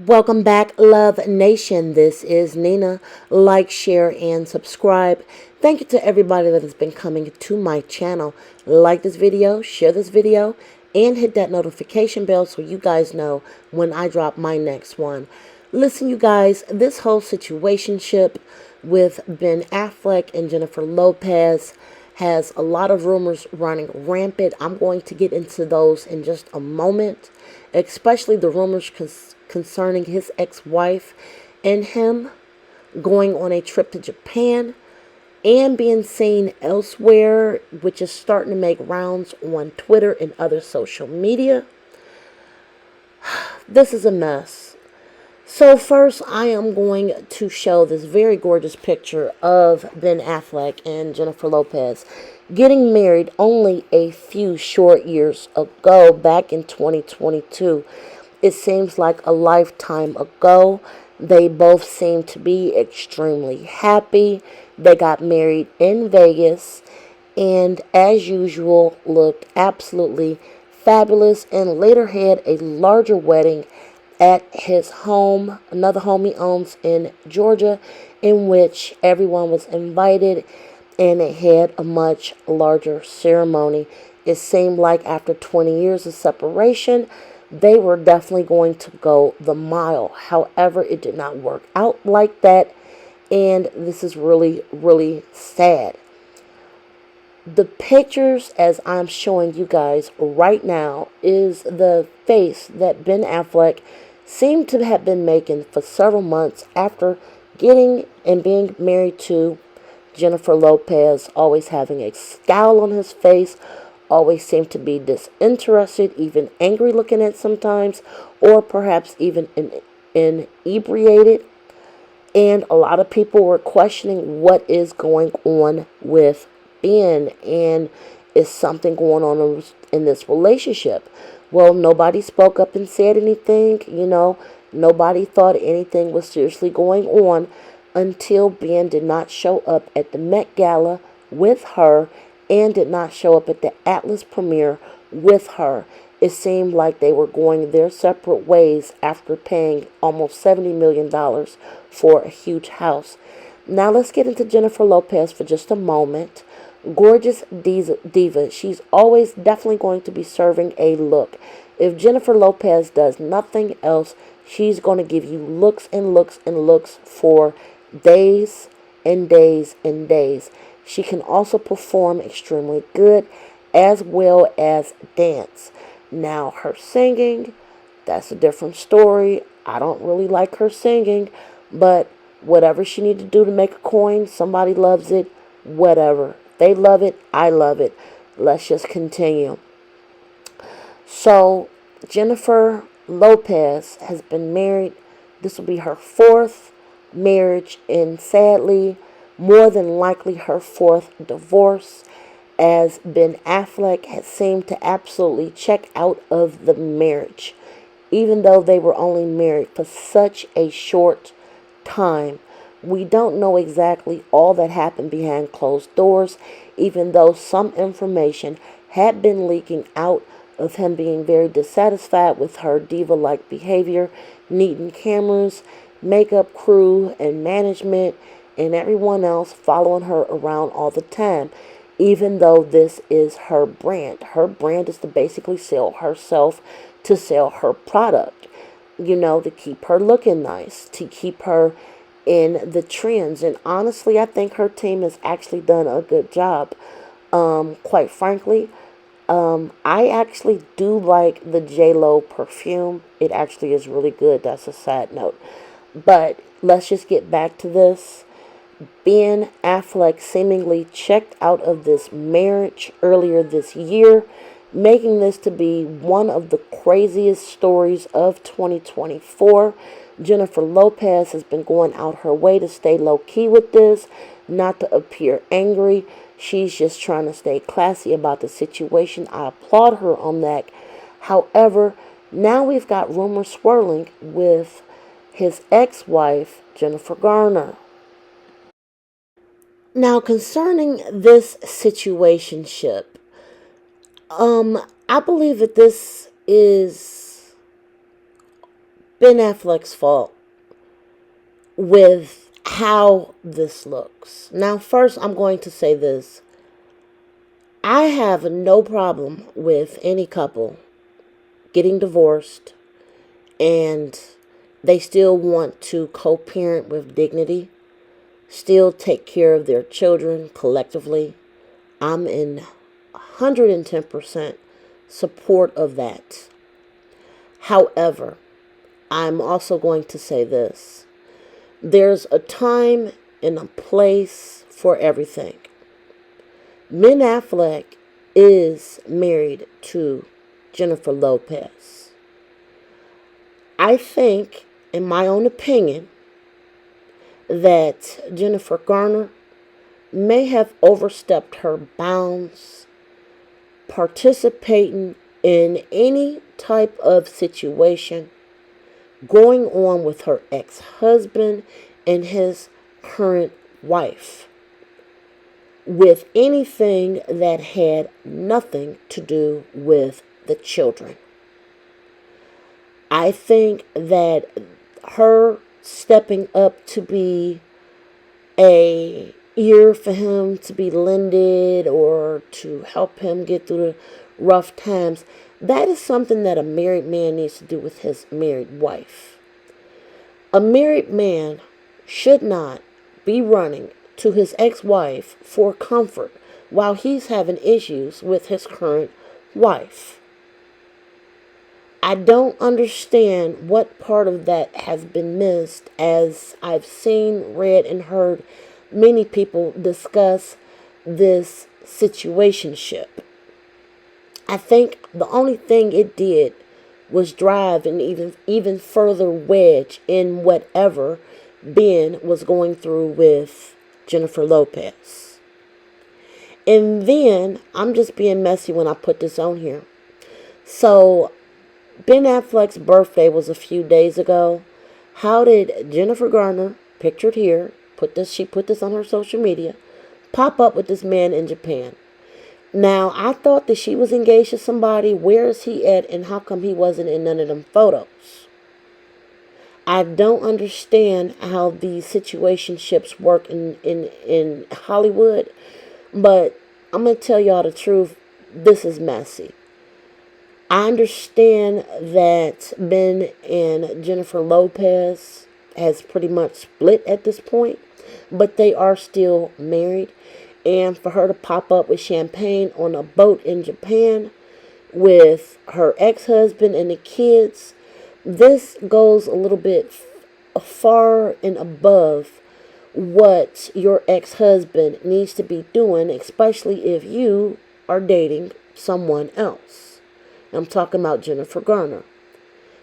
Welcome back, Love Nation. This is Nina. Like, share, and subscribe. Thank you to everybody that has been coming to my channel. Like this video, share this video, and hit that notification bell so you guys know when I drop my next one. Listen, you guys, this whole situationship with Ben Affleck and Jennifer Lopez has a lot of rumors running rampant. I'm going to get into those in just a moment, especially the rumors concerning his ex-wife and him going on a trip to Japan and being seen elsewhere, which is starting to make rounds on Twitter and other social media. This is a mess. So first, I am going to show this very gorgeous picture of Ben Affleck and Jennifer Lopez getting married only a few short years ago, back in 2022. It seems like a lifetime ago. They both seem to be extremely happy. They got married in Vegas and, as usual, looked absolutely fabulous, and later had a larger wedding at his home, another home he owns in Georgia, in which everyone was invited, and it had a much larger ceremony. It seemed like after 20 years of separation, they were definitely going to go the mile. However, it did not work out like that, and this is really, really sad. The pictures, as I'm showing you guys right now, is the face that Ben Affleck seemed to have been making for several months after getting and being married to Jennifer Lopez, always having a scowl on his face, always seemed to be disinterested, even angry looking at sometimes, or perhaps even inebriated. And a lot of people were questioning what is going on with Ben, and is something going on in this relationship. Well, nobody spoke up and said anything. Nobody thought anything was seriously going on until Ben did not show up at the Met Gala with her and did not show up at the Atlas premiere with her. It seemed like they were going their separate ways after paying almost $70 million for a huge house. Now let's get into Jennifer Lopez for just a moment. Gorgeous diva. She's always definitely going to be serving a look. If Jennifer Lopez does nothing else, she's going to give you looks and looks and looks for days and days and days. She can also perform extremely good, as well as dance. Now, her singing, that's a different story. I don't really like her singing, but whatever she needs to do to make a coin, somebody loves it, whatever. They love it, I love it. Let's just continue. So, Jennifer Lopez has been married. This will be her fourth marriage, and sadly, more than likely her fourth divorce, as Ben Affleck has seemed to absolutely check out of the marriage, even though they were only married for such a short time. We don't know exactly all that happened behind closed doors, even though some information had been leaking out of him being very dissatisfied with her diva-like behavior, needing cameras, makeup crew, and management, and everyone else following her around all the time, even though this is her brand. Her brand is to basically sell herself, to sell her product, to keep her looking nice, to keep her in the trends. And honestly, I think her team has actually done a good job. Quite frankly, I actually do like the J-Lo perfume. It actually is really good. That's a side note. But let's just get back to this. Ben Affleck seemingly checked out of this marriage earlier this year, making this to be one of the craziest stories of 2024. Jennifer Lopez has been going out her way to stay low-key with this, not to appear angry. She's just trying to stay classy about the situation. I applaud her on that. However, now we've got rumors swirling with his ex-wife, Jennifer Garner. Now, concerning this situationship, I believe that this is Ben Affleck's fault with how this looks. Now, first, I'm going to say this. I have no problem with any couple getting divorced and they still want to co-parent with dignity, still take care of their children collectively. I'm in 110% support of that. However, I'm also going to say this. There's a time and a place for everything. Ben Affleck is married to Jennifer Lopez. I think, in my own opinion, that Jennifer Garner may have overstepped her bounds participating in any type of situation going on with her ex-husband and his current wife, with anything that had nothing to do with the children. I think that her stepping up to be a ear for him to be lended or to help him get through the rough times, that is something that a married man needs to do with his married wife. A married man should not be running to his ex-wife for comfort while he's having issues with his current wife. I don't understand what part of that has been missed, as I've seen, read, and heard many people discuss this situationship. I think the only thing it did was drive an even further wedge in whatever Ben was going through with Jennifer Lopez. And then, I'm just being messy when I put this on here. So, Ben Affleck's birthday was a few days ago. How did Jennifer Garner, pictured here, she put this on her social media, pop up with this man in Japan? Now, I thought that she was engaged to somebody. Where is he at, and how come he wasn't in none of them photos? I don't understand how these situationships work in Hollywood, but I'm going to tell y'all the truth. This is messy. I understand that Ben and Jennifer Lopez has pretty much split at this point, but they are still married. And for her to pop up with champagne on a boat in Japan with her ex-husband and the kids, this goes a little bit far and above what your ex-husband needs to be doing, especially if you are dating someone else. I'm talking about Jennifer Garner.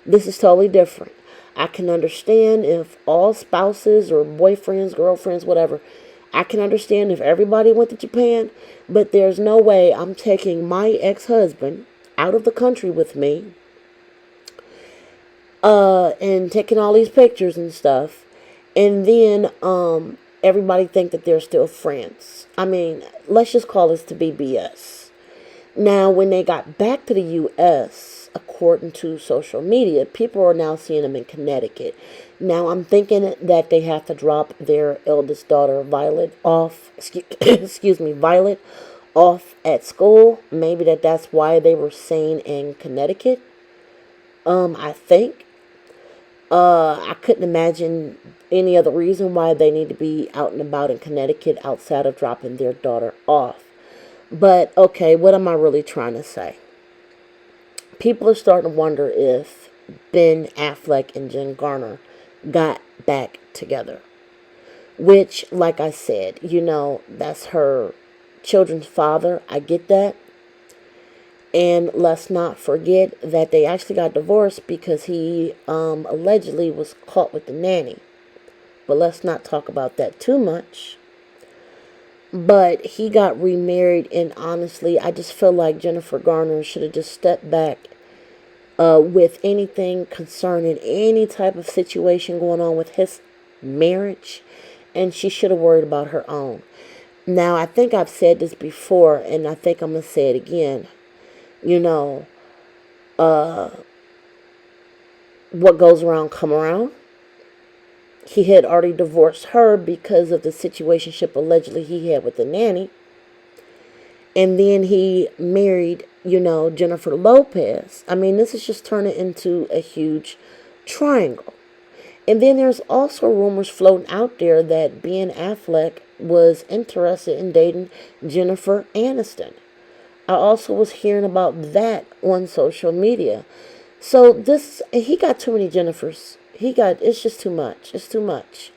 This is totally different. I can understand if all spouses or boyfriends, girlfriends, whatever, I can understand if everybody went to Japan, but there's no way I'm taking my ex-husband out of the country with me and taking all these pictures and stuff, and then everybody think that they're still friends. I mean, let's just call this to be BS. Now, when they got back to the U.S., according to social media, people are now seeing them in Connecticut. Now, I'm thinking that they have to drop their eldest daughter, Violet, off, Violet, off at school. Maybe that's why they were staying in Connecticut. I think. I couldn't imagine any other reason why they need to be out and about in Connecticut outside of dropping their daughter off. But, okay, what am I really trying to say? People are starting to wonder if Ben Affleck and Jen Garner got back together. Which, like I said, that's her children's father. I get that. And let's not forget that they actually got divorced because he allegedly was caught with the nanny. But let's not talk about that too much. But he got remarried, and honestly, I just feel like Jennifer Garner should have just stepped back with anything concerning any type of situation going on with his marriage, and she should have worried about her own. Now, I think I've said this before, and I think I'm going to say it again. what goes around come around. He had already divorced her because of the situationship allegedly he had with the nanny. And then he married, Jennifer Lopez. I mean, this is just turning into a huge triangle. And then there's also rumors floating out there that Ben Affleck was interested in dating Jennifer Aniston. I also was hearing about that on social media. So he got too many Jennifers. It's just too much. It's too much.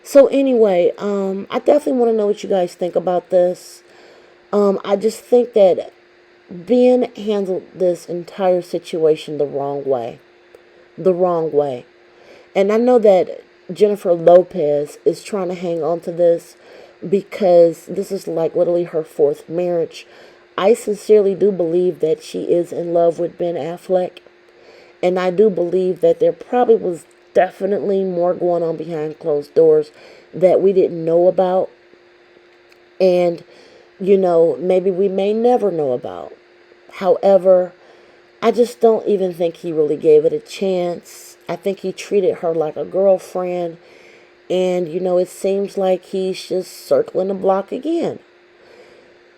So anyway, I definitely want to know what you guys think about this. I just think that Ben handled this entire situation the wrong way. The wrong way. And I know that Jennifer Lopez is trying to hang on to this because this is like literally her fourth marriage. I sincerely do believe that she is in love with Ben Affleck. And I do believe that there probably was definitely more going on behind closed doors that we didn't know about. And, maybe we may never know about. However, I just don't even think he really gave it a chance. I think he treated her like a girlfriend. And, it seems like he's just circling the block again.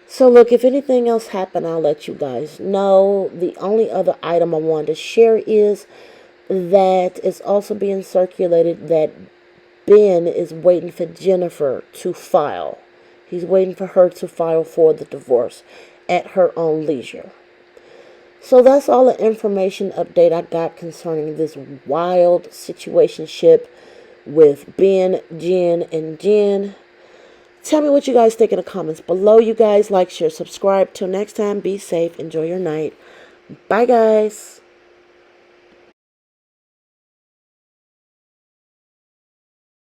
So, look, if anything else happened, I'll let you guys know. The only other item I wanted to share is that it's also being circulated that Ben is waiting for Jennifer to file. He's waiting for her to file for the divorce at her own leisure. So that's all the information update I got concerning this wild situationship with Ben, Jen, and Jen. Tell me what you guys think in the comments below. You guys like, share, subscribe. Till next time, be safe. Enjoy your night. Bye, guys.